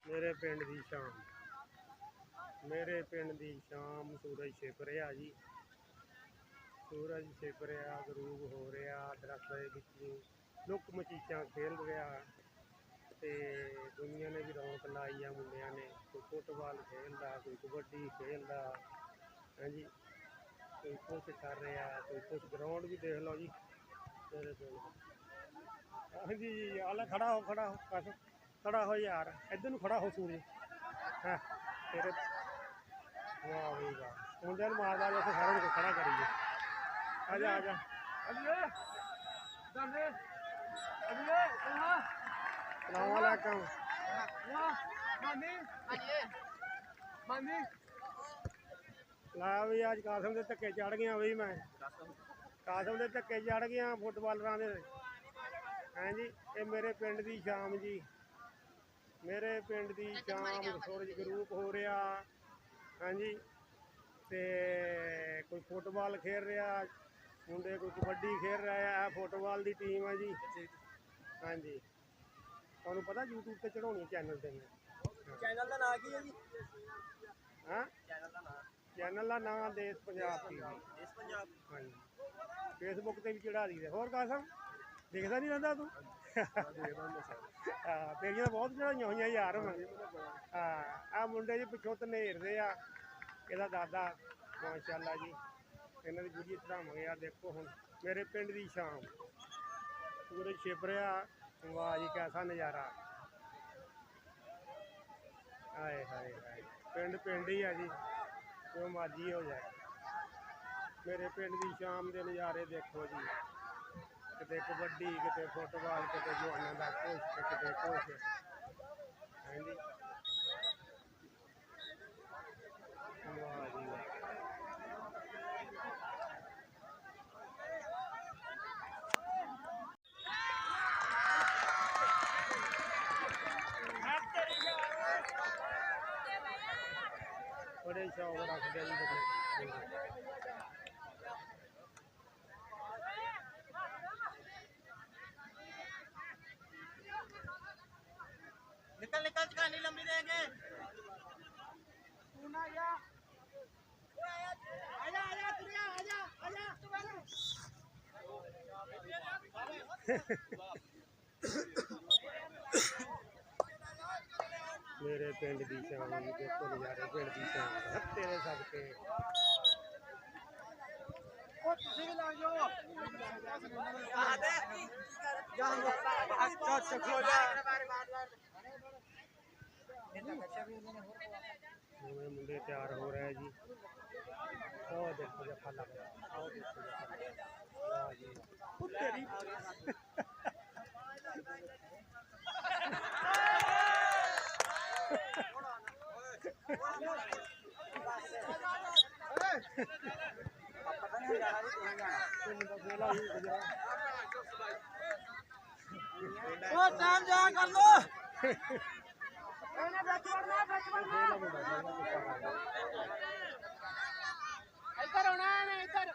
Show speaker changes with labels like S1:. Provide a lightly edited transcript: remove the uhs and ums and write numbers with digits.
S1: ਮੇਰੇ ਪਿੰਡ ਦੀ ਸ਼ਾਮ, ਮੇਰੇ ਪਿੰਡ ਦੀ ਸ਼ਾਮ। ਸੂਰਜ ਛਿਪ ਰਿਹਾ ਜੀ, ਸੂਰਜ ਛਿਪ ਰਿਹਾ, ਗਰੂਬ ਹੋ ਰਿਹਾ, ਦਰੱਖਤਾਂ ਦੇ ਵਿੱਚ ਲੁੱਕ ਮਚੀਚਾਂ ਖੇਲ ਰਿਹਾ ਤੇ ਦੁਨੀਆ ਨੇ ਵੀ ਰੌਣਕ ਲਾਈ ਆ। ਮੁੰਡਿਆਂ ਨੇ ਕੋਈ ਫੁੱਟਬਾਲ ਖੇਲਦਾ, ਕੋਈ ਕਬੱਡੀ ਖੇਲਦਾ ਹੈ ਜੀ, ਕੋਈ ਕੁਛ ਕਰ ਰਿਹਾ, ਕੋਈ ਕੁਛ। ਗਰਾਊਂਡ ਵੀ ਦੇਖ ਲਓ ਜੀ ਮੇਰੇ ਪਿੰਡ। ਹਾਂਜੀ ਆਲਾ ਖੜਾ ਹੋ, ਖੜਾ ਹੋ, ਬਸ खड़ा हो यार, इधर ਨੂੰ खड़ा हो सूरज। हाँ तेरे वाह भाई वाह, मुंडे मारदा जैसे सारे को खड़ा करिए। आजा आजा सलामकुम। ला भी अज कासम के धक्के चढ़ गया बी, मैं कासम के धक्के चढ़ गया फुटबालर के। हैं जी ये मेरे पिंड की शाम जी, मेरे पिंड की शाम। सूरज गरूप हो रहा हाँ जी, ते कोई फुटबॉल खेल रहा मुंडे, कोई कबड्डी खेल रहा है। फुटबॉल की टीम है जी। हाँ जी तुहानू पता यूट्यूब से चढ़ानी चैनल से। चैनल का नाम की है जी? हाँ चैनल का नाम देश पंजाब टीवी। हाँ जी फेसबुक से भी चढ़ा दी। होर कासम देखता नहीं रहता तू? तेरिया बहुत चढ़ाइया हुई यार। हाँ आ मुंडे जी पिछों धनेरते आ, ਇਹਦਾ ਦਾਦਾ माशाअल्लाह जी। इन्हों की वीडियो चढ़ावे यार। देखो हम मेरे पिंड की शाम, सूरज छिप रहा। वाह जी कैसा नज़ारा। हाय हाय हाय पिंड पिंड ही है जी, जो मर्जी हो जाए। मेरे पिंड की शाम के नज़ारे देखो जी, किते कबड्डी, किते फुटबॉल, किते जवानों का कुछ, किते कुछ है जी। वाह जी वाह। बड़े शौक रखते जी बड़े।
S2: निकल निकल कहानी लंबी देंगे।
S1: मेरे पिंड की शाम जी, देखो नज़ारे पिंड की शाम। तेरे सबके मुंडे तैयार हो रहे हैं जी। और देखो जफा लग रहा, और देखो वाह जी तेरी।
S2: टाइम जा कर लो। इधर होना है, इधर